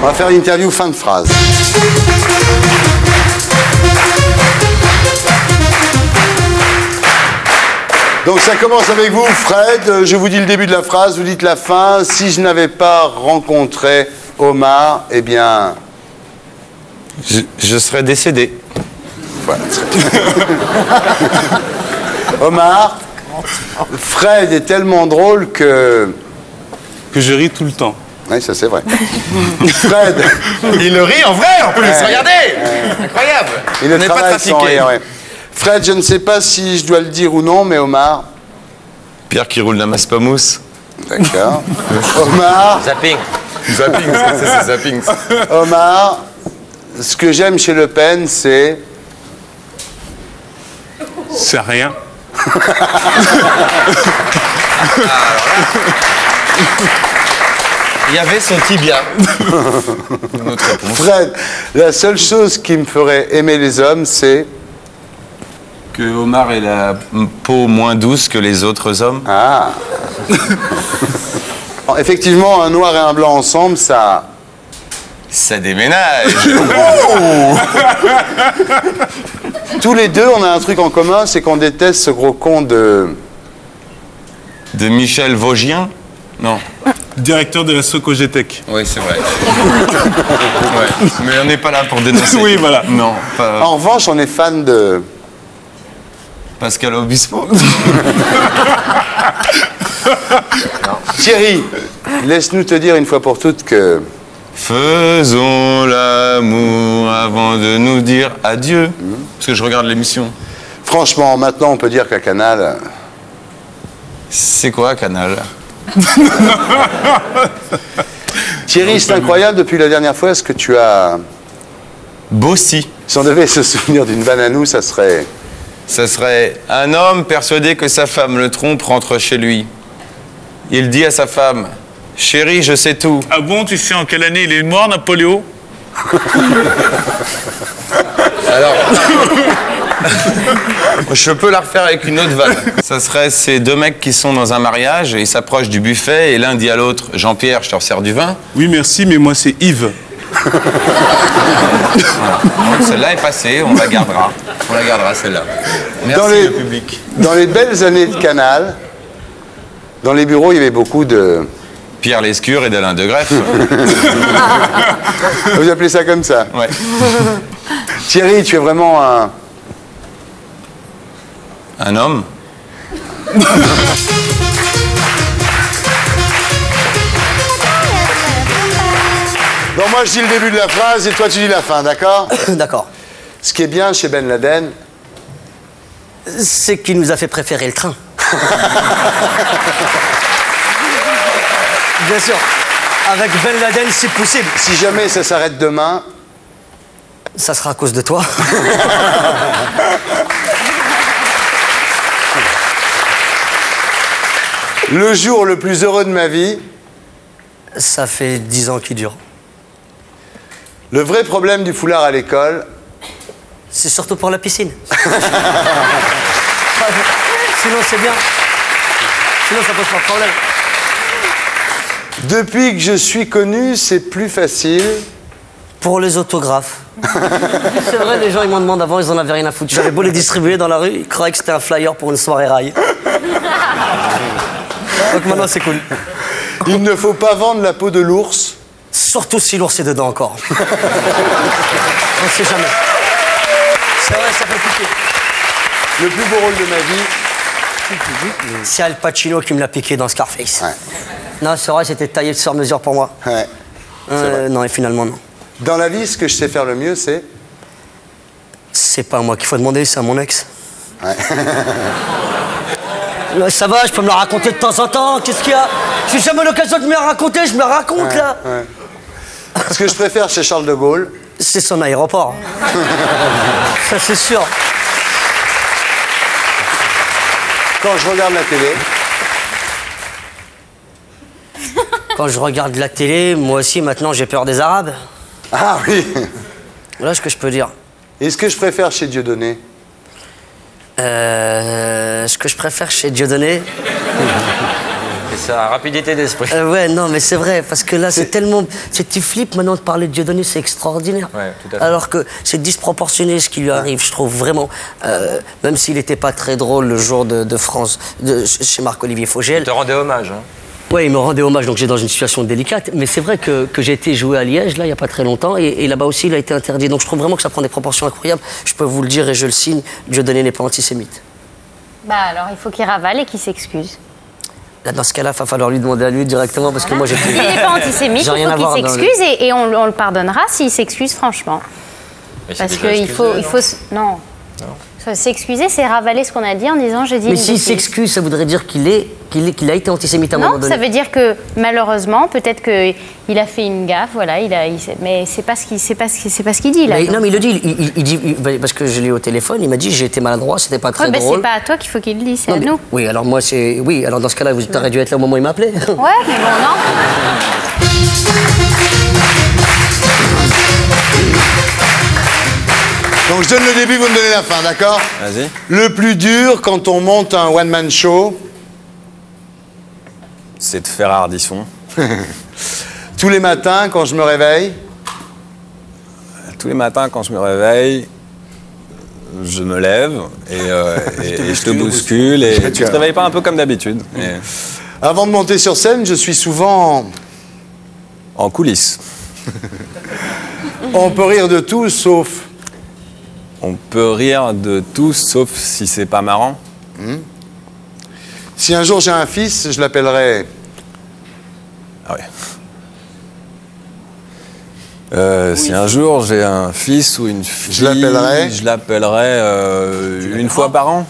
On va faire l'interview fin de phrase. Donc ça commence avec vous, Fred. Je vous dis le début de la phrase, vous dites la fin. Si je n'avais pas rencontré Omar, eh bien... Je serais décédé. Voilà. Omar, Fred est tellement drôle que je ris tout le temps. Oui, ça c'est vrai. Fred. Il le rit en vrai en plus, regardez. Incroyable. Il ne travaille sans rire, ouais. Fred, je ne sais pas si je dois le dire ou non, mais Omar... Pierre qui roule la masse pas mousse. D'accord. Omar... Zapping. Zapping, c'est zapping. Omar, ce que j'aime chez Le Pen, c'est... C'est rien. Il y avait son tibia. Fred, la seule chose qui me ferait aimer les hommes, c'est... Que Omar ait la peau moins douce que les autres hommes. Ah. Effectivement, un noir et un blanc ensemble, ça... Ça déménage. Oh. Tous les deux, on a un truc en commun, c'est qu'on déteste ce gros con de... De Michel Vaugien? Non. Directeur de la Socogétech. Oui, c'est vrai. Ouais. Mais on n'est pas là pour dénoncer. Oui, voilà. Non, pas... En revanche, on est fan de... Pascal Obispo. Thierry, laisse-nous te dire une fois pour toutes que... Faisons l'amour avant de nous dire adieu. Parce que je regarde l'émission. Franchement, maintenant, on peut dire qu'à Canal... C'est quoi, Canal? Thierry, c'est incroyable, depuis la dernière fois, est-ce que tu as... Bossy. Si on devait se souvenir d'une vanne à nous, ça serait... Ça serait un homme persuadé que sa femme le trompe rentre chez lui. Il dit à sa femme, chérie, je sais tout. Ah bon, tu sais en quelle année il est mort, Napoléon? Alors, je peux la refaire avec une autre vanne. Ça serait ces deux mecs qui sont dans un mariage et ils s'approchent du buffet et l'un dit à l'autre, Jean-Pierre, je te resserre du vin. Oui, merci, mais moi c'est Yves. Voilà. Donc celle-là est passée, on la gardera. On la gardera celle-là. Merci le public. Dans les belles années de Canal, dans les bureaux, il y avait beaucoup de... Pierre Lescure et d'Alain de Greff. Vous appelez ça comme ça? Ouais. Thierry, tu es vraiment un... Un homme? Bon, moi je dis le début de la phrase et toi tu dis la fin, d'accord? D'accord. Ce qui est bien chez Ben Laden... C'est qu'il nous a fait préférer le train. Bien sûr. Avec Ben Laden, c'est possible. Si jamais ça s'arrête demain... Ça sera à cause de toi. Le jour le plus heureux de ma vie... Ça fait 10 ans qu'il dure. Le vrai problème du foulard à l'école... C'est surtout pour la piscine. Sinon, c'est bien. Sinon, ça pose pas de problème. Depuis que je suis connu, c'est plus facile... Pour les autographes. C'est vrai, les gens, ils m'en demandent avant, ils en avaient rien à foutre. J'avais beau les distribuer dans la rue, ils croyaient que c'était un flyer pour une soirée rail. Donc maintenant, c'est cool. Il ne faut pas vendre la peau de l'ours. Surtout si l'ours est dedans encore. On sait jamais. C'est vrai, ça fait piquer. Le plus beau rôle de ma vie... C'est Al Pacino qui me l'a piqué dans Scarface. Ouais. Non, c'est vrai, c'était taillé sur mesure pour moi. Ouais. Non, et finalement, non. Dans la vie, ce que je sais faire le mieux, c'est... C'est pas à moi qu'il faut demander, c'est à mon ex. Ouais. Ça va, je peux me la raconter de temps en temps. Qu'est-ce qu'il y a? J'ai jamais l'occasion de me la raconter, je me la raconte, là. Ouais. Ce que je préfère chez Charles de Gaulle... C'est son aéroport. Ça, c'est sûr. Quand je regarde la télé... Quand je regarde la télé, moi aussi, maintenant, j'ai peur des Arabes. Ah oui. Voilà ce que je peux dire. Et ce que je préfère chez Dieudonné... Ce que je préfère chez Dieudonné... C'est ça, rapidité d'esprit. Ouais, non, mais c'est vrai, parce que là, c'est tellement... Tu flippes maintenant de parler de Dieudonné, c'est extraordinaire. Ouais, tout à fait. Alors que c'est disproportionné ce qui lui arrive, je trouve vraiment. Même s'il n'était pas très drôle le jour de France, chez Marc-Olivier Fogel. Je te rendais hommage. Hein. Oui, il me rendait hommage, donc j'étais dans une situation délicate. Mais c'est vrai que j'ai été joué à Liège, là, il n'y a pas très longtemps, et là-bas aussi, il a été interdit. Donc je trouve vraiment que ça prend des proportions incroyables. Je peux vous le dire et je le signe, Dieudonné n'est pas antisémite. Bah alors, il faut qu'il ravale et qu'il s'excuse. Là, dans ce cas-là, il va falloir lui demander à lui directement, parce que moi, j'étais... Il n'est pas antisémite, il faut qu'il s'excuse et on le pardonnera s'il s'excuse, franchement. Parce qu'il faut... Non. S'excuser, c'est ravaler ce qu'on a dit en disant j'ai dit. Mais s'il s'excuse, ça voudrait dire qu'il a été antisémite à un moment donné. Non, ça veut dire que malheureusement, peut-être qu'il a fait une gaffe, voilà, mais c'est pas ce qu'il dit là. Mais, non, mais il le dit, il dit, parce que je l'ai au téléphone, il m'a dit j'ai été maladroit, c'était pas très drôle. C'est pas à toi qu'il faut qu'il le dise, c'est à nous. Oui, alors moi c'est, oui, alors dans ce cas-là, vous auriez dû être là au moment où il m'appelait. Ouais, mais bon, non. Donc je donne le début, vous me donnez la fin, d'accord? Vas-y. Le plus dur quand on monte un one-man show, C'est de faire Ardisson. tous les matins quand je me réveille, Tous les matins, quand je me réveille, je me lève et je te bouscule et tu te réveilles pas un peu comme d'habitude. avant de monter sur scène, je suis souvent... En coulisses. On peut rire de tout sauf... On peut rire de tout sauf si c'est pas marrant. Si un jour j'ai un fils, je l'appellerai... Ah ouais. Si un jour j'ai un fils ou une fille, je l'appellerai une fois par an.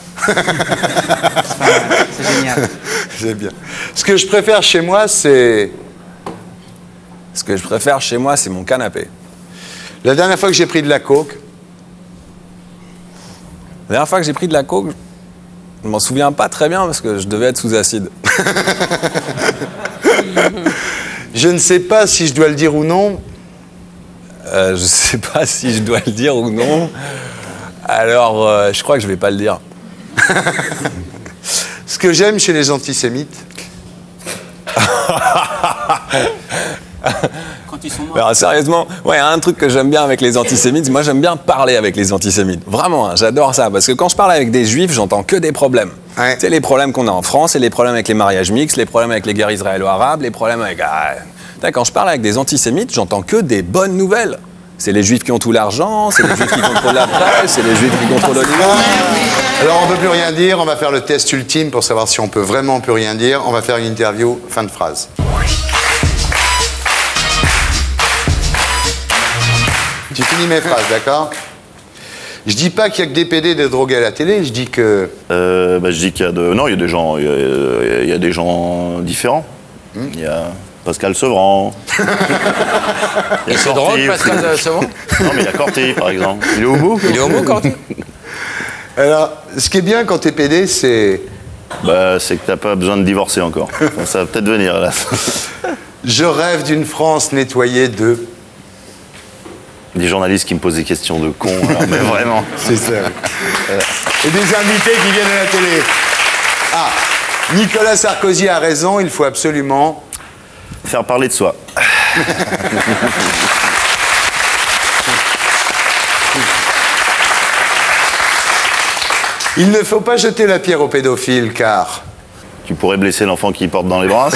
C'est génial. C'est bien. Ce que je préfère chez moi, c'est... Ce que je préfère chez moi, c'est mon canapé. La dernière fois que j'ai pris de la coke, La dernière fois que j'ai pris de la coke, je m'en souviens pas très bien parce que je devais être sous acide. je ne sais pas si je dois le dire ou non. Je sais pas si je dois le dire ou non. Alors, je crois que je vais pas le dire. Ce que j'aime chez les antisémites... Quand ils sont morts. Alors, sérieusement, ouais, un truc que j'aime bien avec les antisémites, moi j'aime bien parler avec les antisémites. Vraiment, hein, j'adore ça. Parce que quand je parle avec des juifs, j'entends que des problèmes. Ouais. Tu sais, les problèmes qu'on a en France, et les problèmes avec les mariages mixtes, les problèmes avec les guerres israélo-arabes, les problèmes avec... Quand je parle avec des antisémites, j'entends que des bonnes nouvelles. C'est les juifs qui ont tout l'argent, c'est les juifs qui contrôlent la presse, c'est les juifs qui contrôlent Hollywood. Alors on ne peut plus rien dire, on va faire le test ultime pour savoir si on peut vraiment plus rien dire. On va faire une interview, fin de phrase. Tu finis mes phrases, d'accord? Je dis pas qu'il y a que des PD et des drogués à la télé, je dis que... Je dis qu'il y a Non, il y a des gens, il y a des gens différents. Il y a Pascal Sevran. Et c'est drôle, Pascal Sevran? Non, mais il y a Corti, par exemple. Il est au bout? Il est homo, Corti? Alors, ce qui est bien quand t'es PD, c'est... C'est que t'as pas besoin de divorcer encore. Enfin, ça va peut-être venir, là. Je rêve d'une France nettoyée de... Des journalistes qui me posent des questions de cons, alors, mais vraiment. C'est ça. Et des invités qui viennent à la télé. Ah, Nicolas Sarkozy a raison, il faut absolument... Faire parler de soi. Il ne faut pas jeter la pierre aux pédophiles, car... Tu pourrais blesser l'enfant qui porte dans les bras.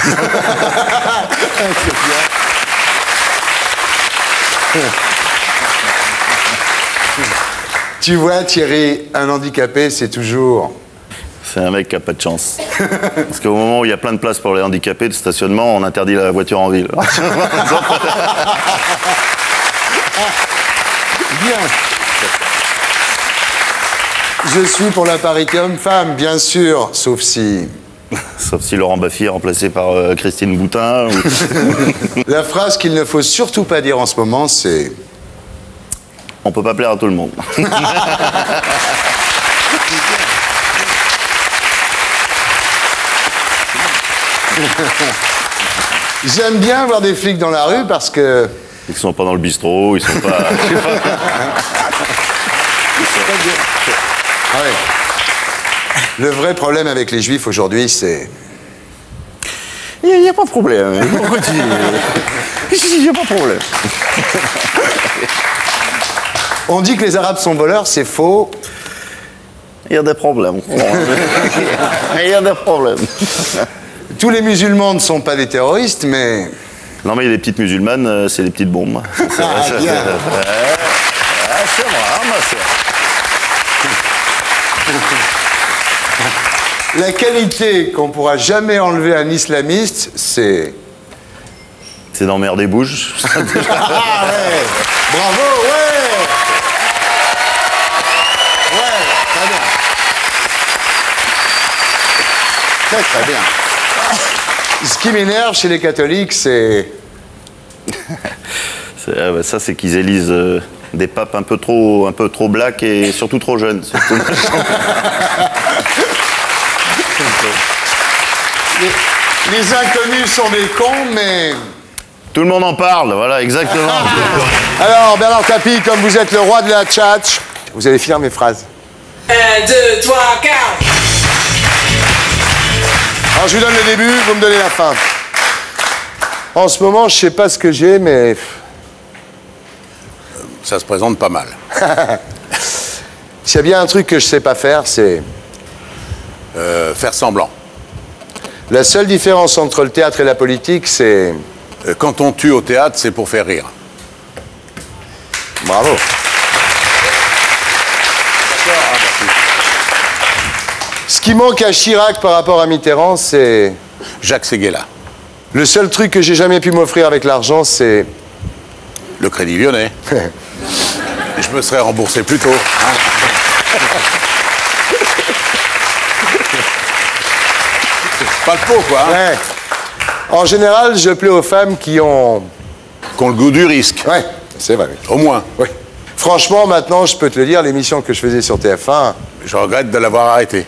Tu vois, Thierry, un handicapé, c'est toujours... C'est un mec qui n'a pas de chance. Parce qu'au moment où il y a plein de places pour les handicapés de stationnement, on interdit la voiture en ville. Bien. Je suis pour la parité homme-femme, bien sûr, sauf si... Sauf si Laurent Baffy est remplacé par Christine Boutin. La phrase qu'il ne faut surtout pas dire en ce moment, c'est... On peut pas plaire à tout le monde. J'aime bien voir des flics dans la rue parce que... Ils sont pas dans le bistrot, ils sont pas... Ah ouais. Le vrai problème avec les juifs aujourd'hui, c'est... Il n'y a pas de problème. Il n'y a pas de problème. On dit que les Arabes sont voleurs, c'est faux. Il y a des problèmes. Il y a des problèmes. Tous les musulmans ne sont pas des terroristes, mais... Non, mais les petites musulmanes, c'est les petites bombes. Ah, bien. C'est vrai, ma soeur. La qualité qu'on pourra jamais enlever à un islamiste, c'est... C'est d'emmerder bouge. Ah ouais. Bravo, ouais. Ouais, très bien. Très très bien. Ce qui m'énerve chez les catholiques, c'est... Ça, c'est qu'ils élisent des papes un peu trop black et surtout trop jeunes. Surtout. Les inconnus sont des cons, mais... Tout le monde en parle, voilà, exactement. Alors, Bernard Tapie, comme vous êtes le roi de la tchatch, vous allez finir mes phrases. 1, 2, 3, 4. Alors, je vous donne le début, vous me donnez la fin. En ce moment, je sais pas ce que j'ai, mais... Ça se présente pas mal. S'il y a bien un truc que je sais pas faire, c'est... Faire semblant. La seule différence entre le théâtre et la politique, c'est... Quand on tue au théâtre, c'est pour faire rire. Bravo. Ce qui manque à Chirac par rapport à Mitterrand, c'est... Jacques Séguéla. Le seul truc que j'ai jamais pu m'offrir avec l'argent, c'est... Le Crédit Lyonnais. Je me serais remboursé plus tôt. Pas le pot, quoi. Ouais. En général, je plais aux femmes qui ont... Qu'on le goût du risque. Ouais, c'est vrai. Au moins. Oui. Franchement, maintenant, je peux te le dire, l'émission que je faisais sur TF1... Je regrette de l'avoir arrêté.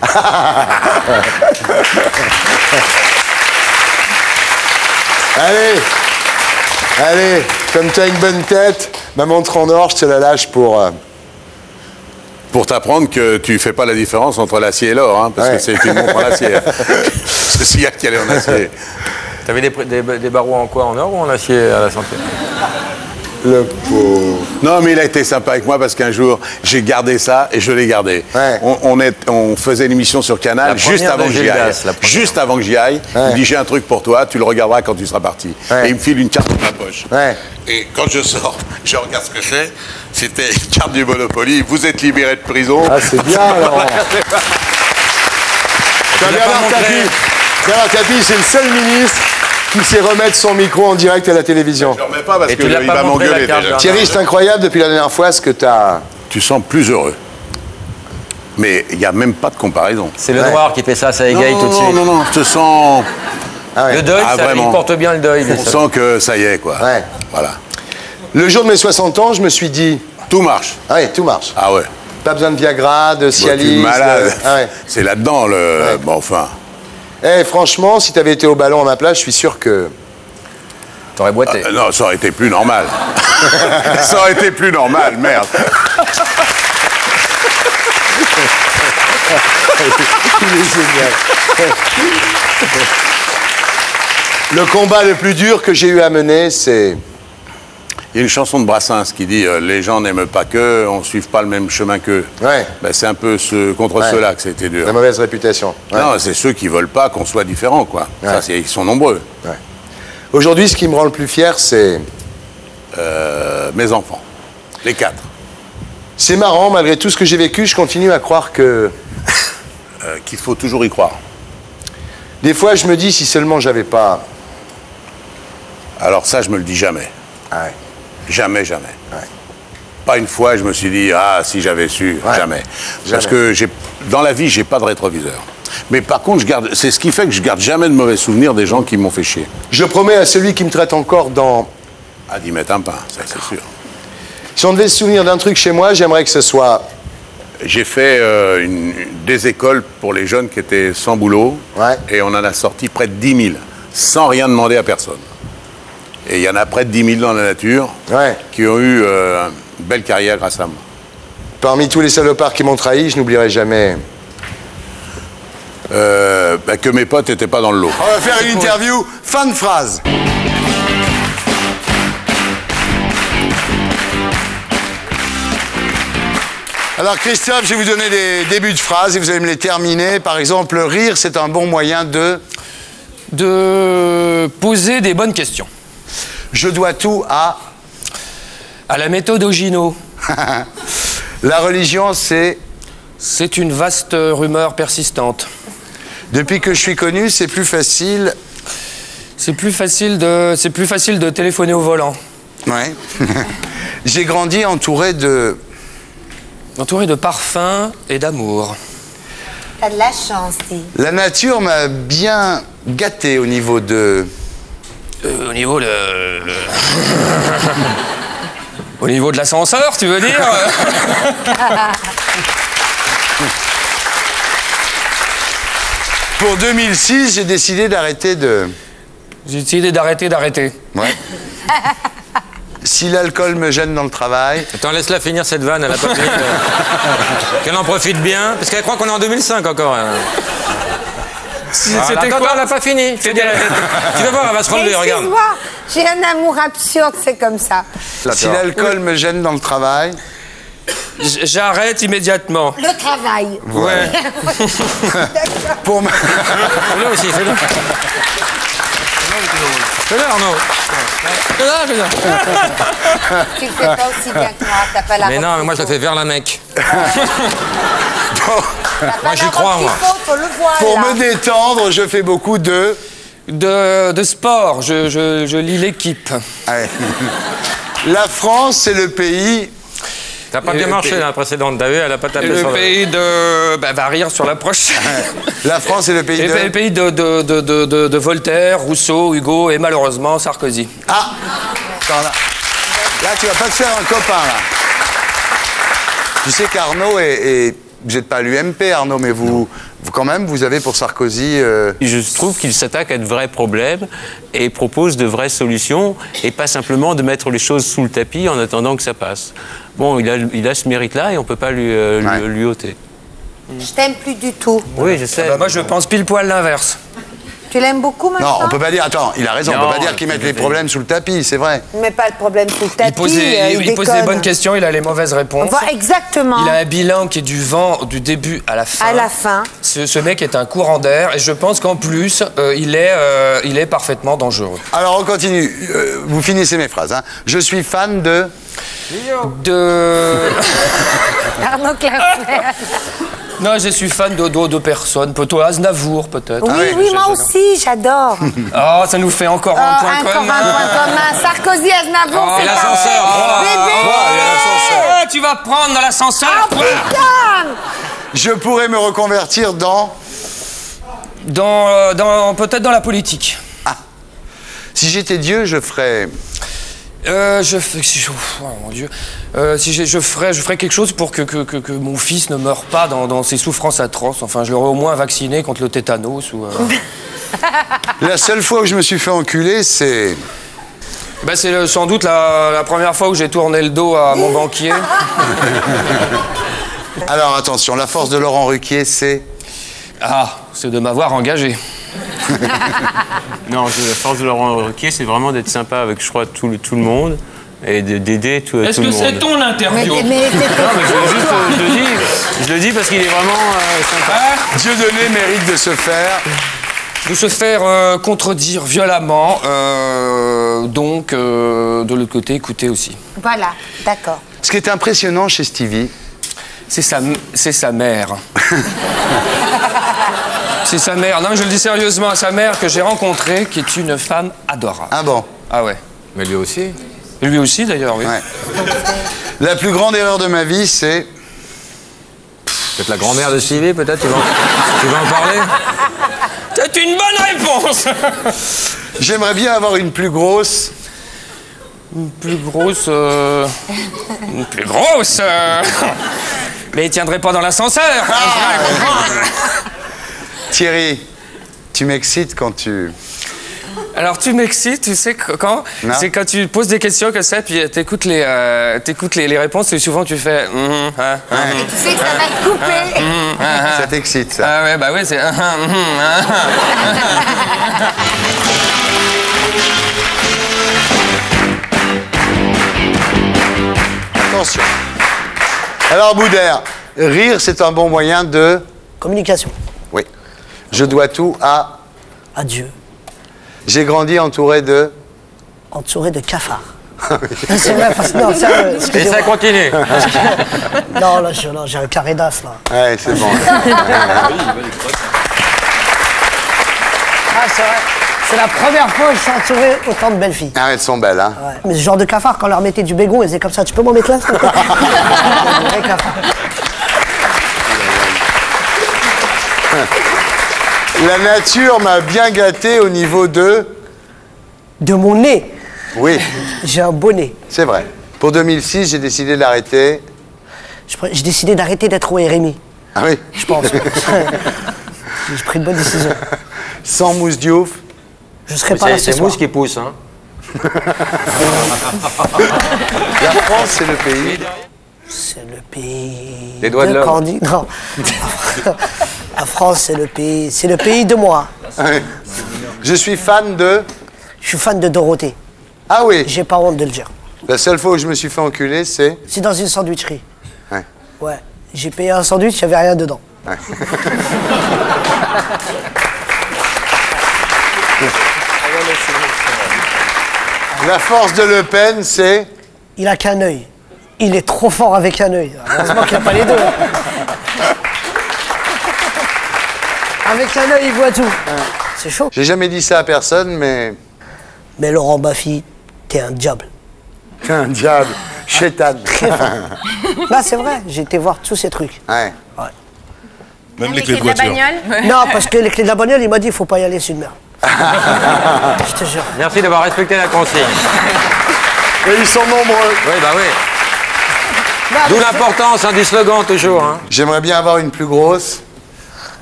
Allez, comme tu as une bonne tête, ma montre en or, je te la lâche pour... Pour t'apprendre que tu fais pas la différence entre l'acier et l'or, hein, parce que c'est une montre en acier. Ceci a qu'elle est en acier. T'avais des barreaux en quoi? En or ou en acier à la santé? Le pauvre. Non, mais il a été sympa avec moi parce qu'un jour, j'ai gardé ça et je l'ai gardé. Ouais. On faisait une émission sur Canal juste avant que j'y aille. Juste avant que j'y aille, il me dit j'ai un truc pour toi, tu le regarderas quand tu seras parti. Ouais. Et il me file une carte dans ma poche. Ouais. Et quand je sors, je regarde ce que c'est. C'était une carte du Monopoly. Vous êtes libéré de prison. Ah, c'est bien, alors. Bernard Tapie, c'est le seul ministre qui sait remettre son micro en direct à la télévision. Je ne remets pas parce qu'il va m'engueuler déjà. Thierry, c'est incroyable depuis la dernière fois ce que tu as... Tu sens plus heureux. Mais il n'y a même pas de comparaison. C'est le noir qui fait ça, ça égaye tout de suite. Non, je te sens... Ah ouais. Le deuil, Ah, ça, il vraiment. porte bien le deuil. On sent que ça y est, quoi. Ouais. Voilà. Le jour de mes 60 ans, je me suis dit... Tout marche. Ah ouais, tout marche. Ah ouais. Pas besoin de Viagra, de Bon, Cialis... tu es malade. Ah ouais. C'est là-dedans, le... Ouais. Bon, enfin... Eh, franchement, si tu avais été au ballon à ma place, je suis sûr que... T'aurais boité. Non, ça aurait été plus normal. Ça aurait été plus normal, merde. Il est génial. Le combat le plus dur que j'ai eu à mener, c'est... Il y a une chanson de Brassens qui dit les gens n'aiment pas qu'eux, on ne suive pas le même chemin qu'eux. Ouais. Ben, c'est un peu contre Ouais. ceux-là que c'était dur. La mauvaise réputation. Ouais. Non, c'est ceux qui veulent pas qu'on soit différents, quoi. Ouais. Ça, ils sont nombreux. Ouais. Aujourd'hui, ce qui me rend le plus fier, c'est... Mes enfants. Les 4. C'est marrant, malgré tout ce que j'ai vécu, je continue à croire que... Qu'il faut toujours y croire. Des fois, je me dis, si seulement j'avais pas... Alors ça, je me le dis jamais. Ah ouais. Jamais, jamais. Ouais. Pas une fois, je me suis dit, ah, si j'avais su, Ouais. jamais. Parce que dans la vie, j'ai pas de rétroviseur. Mais par contre, c'est ce qui fait que je garde jamais de mauvais souvenirs des gens qui m'ont fait chier. Je promets à celui qui me traite encore dans... À d'y mettre un pain, ça c'est sûr. Si on devait se souvenir d'un truc chez moi, j'aimerais que ce soit... J'ai fait des écoles pour les jeunes qui étaient sans boulot. Ouais. Et on en a sorti près de 10 000, sans rien demander à personne. Et il y en a près de 10 000 dans la nature Ouais. qui ont eu une belle carrière grâce à moi. Parmi tous les salopards qui m'ont trahi, je n'oublierai jamais... que mes potes n'étaient pas dans le lot. On va faire une interview. Fin de phrase. Alors Christophe, je vais vous donner des débuts de phrases et vous allez me les terminer. Par exemple, rire, c'est un bon moyen de poser des bonnes questions. Je dois tout à la méthode Ogino. La religion, c'est une vaste rumeur persistante. Depuis que je suis connu, c'est plus facile. C'est plus facile de téléphoner au volant. Ouais. J'ai grandi entouré de parfums et d'amour. T'as de la chance, dis. La nature m'a bien gâté au niveau de... Au niveau de l'ascenseur, tu veux dire? Pour 2006, j'ai décidé d'arrêter de... J'ai décidé d'arrêter. Ouais. Si l'alcool me gêne dans le travail... Attends, laisse-la finir cette vanne, elle a pas fini. Qu'elle en profite bien, parce qu'elle croit qu'on est en 2005 encore. C'était quoi? Elle n'a pas fini. Tu vas voir, elle va se relever, regarde. Excuse-moi, j'ai un amour absurde, c'est comme ça. Si l'alcool me gêne dans le travail... J'arrête immédiatement. Le travail. Ouais. Pour me... Fais-le aussi, fais-le. Fais-le, Arnaud. Fais-le. Tu le fais pas aussi bien que moi, t'as pas la... Mais non, mais moi je le fais vers la Mecque. Moi j'y crois, moi. Pour me détendre, je fais beaucoup de sport. Je lis l'équipe. Ouais. La France, c'est le pays... T'as pas bien marché la précédente, t'as vu, elle a pas tapé sur le pays de... va rire sur la prochaine. La France, c'est le pays de... Le pays de Voltaire, Rousseau, Hugo et malheureusement Sarkozy. Ah, attends, là, tu vas pas te faire un copain, là. Tu sais qu'Arnaud est... Vous n'êtes pas à l'UMP, Arnaud, mais vous, quand même, vous avez pour Sarkozy... Je trouve qu'il s'attaque à de vrais problèmes et propose de vraies solutions et pas simplement de mettre les choses sous le tapis en attendant que ça passe. Bon, il a ce mérite-là et on ne peut pas lui ôter. Je t'aime plus du tout. Oui, je sais. Moi, je pense pile poil l'inverse. Tu l'aimes beaucoup maintenant? Non, on peut pas dire... Attends, il a raison, on peut pas dire qu'il mette les problèmes sous le tapis, c'est vrai. Il met pas le problème sous le tapis. Il pose des bonnes questions, il a les mauvaises réponses. Exactement. Il a un bilan qui est du vent du début à la fin. À la fin. Ce mec est un courant d'air et je pense qu'en plus, il est parfaitement dangereux. Alors, on continue. Vous finissez mes phrases. Hein. Je suis fan de... Arnaud Claffer. Non, je suis fan de personnes. Plutôt Aznavour, peut-être. Oui, moi aussi, j'adore. Oh, ça nous fait encore un point commun. Encore un point commun. Sarkozy, Aznavour, c'est l'ascenseur. Bébé. Tu vas prendre dans l'ascenseur. Oh, putain. Je pourrais me reconvertir dans peut-être dans la politique. Ah. Si j'étais Dieu, je ferais... oh mon Dieu. Je ferais quelque chose pour que mon fils ne meure pas dans ses souffrances atroces. Enfin, je l'aurais au moins vacciné contre le tétanos ou... La seule fois où je me suis fait enculer, c'est... c'est sans doute la première fois où j'ai tourné le dos à mon banquier. Alors, attention, la force de Laurent Ruquier, c'est... Ah, c'est de m'avoir engagé. Non, la force de Laurent Ruquier, c'est vraiment d'être sympa avec, je crois, tout le monde et d'aider tout le monde. Est-ce que c'est ton interview? Je le dis parce qu'il est vraiment sympa. Dieudonné mérite de se faire contredire violemment, donc de l'autre côté, écouter aussi. Voilà, d'accord. Ce qui est impressionnant chez Stevie, c'est sa mère. C'est sa mère. Non, mais je le dis sérieusement, sa mère que j'ai rencontrée, qui est une femme adorable. Ah bon? Ah ouais. Mais lui aussi. Et lui aussi, d'ailleurs, oui. Ouais. La plus grande erreur de ma vie, c'est... Peut-être la grand-mère de Stevie, peut-être, tu vas en parler? C'est une bonne réponse. J'aimerais bien avoir une plus grosse... Une plus grosse... Mais il tiendrait pas dans l'ascenseur. Thierry, tu m'excites quand tu... Alors tu m'excites, tu sais quand? C'est quand tu poses des questions comme ça, puis t'écoutes les réponses, et souvent tu fais. Et tu sais que ça va te couper. Ça t'excite, ça. Ah ouais, bah ouais, c'est. Attention. Alors, Boudère, rire, c'est un bon moyen de... Communication. Oui. Je dois tout à... À Dieu. J'ai grandi entouré de... Entouré de cafards. C'est vrai, parce que non, sérieux, Et ça continue. Non, là, j'ai un carré d'as, là. Ouais, c'est bon. Ah, c'est vrai. C'est la première fois que je suis entouré autant de belles filles. Ah, elles sont belles, hein. Ouais. Mais ce genre de cafard, quand on leur mettait du bégon, ils faisaient comme ça. Tu peux m'en mettre là, s'il te plaît? Vrai cafard. La nature m'a bien gâté au niveau de... De mon nez. Oui. J'ai un beau nez. C'est vrai. Pour 2006, j'ai décidé d'arrêter... J'ai décidé d'arrêter d'être au RMI. Ah oui? Je pense. J'ai pris une bonne décision. Sans Mousse Diouf. Je serai pas là ce soir. C'est Mousse qui pousse, hein. La France, c'est le pays... C'est le pays... Les doigts de l'homme. Candy. Non. La France, c'est le pays de moi. Oui. Je suis fan de... Je suis fan de Dorothée. Ah oui? J'ai pas honte de le dire. La seule fois où je me suis fait enculer, c'est... C'est dans une sandwicherie. Ouais. Ouais. J'ai payé un sandwich, il n'y avait rien dedans. Ouais. La force de Le Pen, c'est... Il a qu'un œil. Il est trop fort avec un œil. Heureusement qu'il n'a pas les deux. Avec un œil, il voit tout. C'est chaud. J'ai jamais dit ça à personne, mais... Mais Laurent Baffy, t'es un diable. T'es un diable. Chétan. Là, c'est vrai. J'ai été voir tous ces trucs. Ouais. Même les clés de la bagnole. Non, parce que les clés de la bagnole, il m'a dit, il faut pas y aller, c'est une merde. Je te jure. Merci d'avoir respecté la consigne. Et ils sont nombreux. Oui, bah oui. D'où l'importance du slogan, toujours. Hein. J'aimerais bien avoir une plus grosse.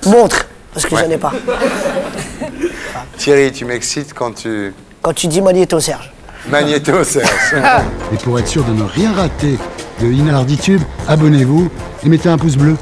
Montre, parce que j'en ai pas. Thierry, tu m'excites quand tu... Quand tu dis Magnéto Serge. Magnéto Serge. Et pour être sûr de ne rien rater de Inarditube, abonnez-vous et mettez un pouce bleu.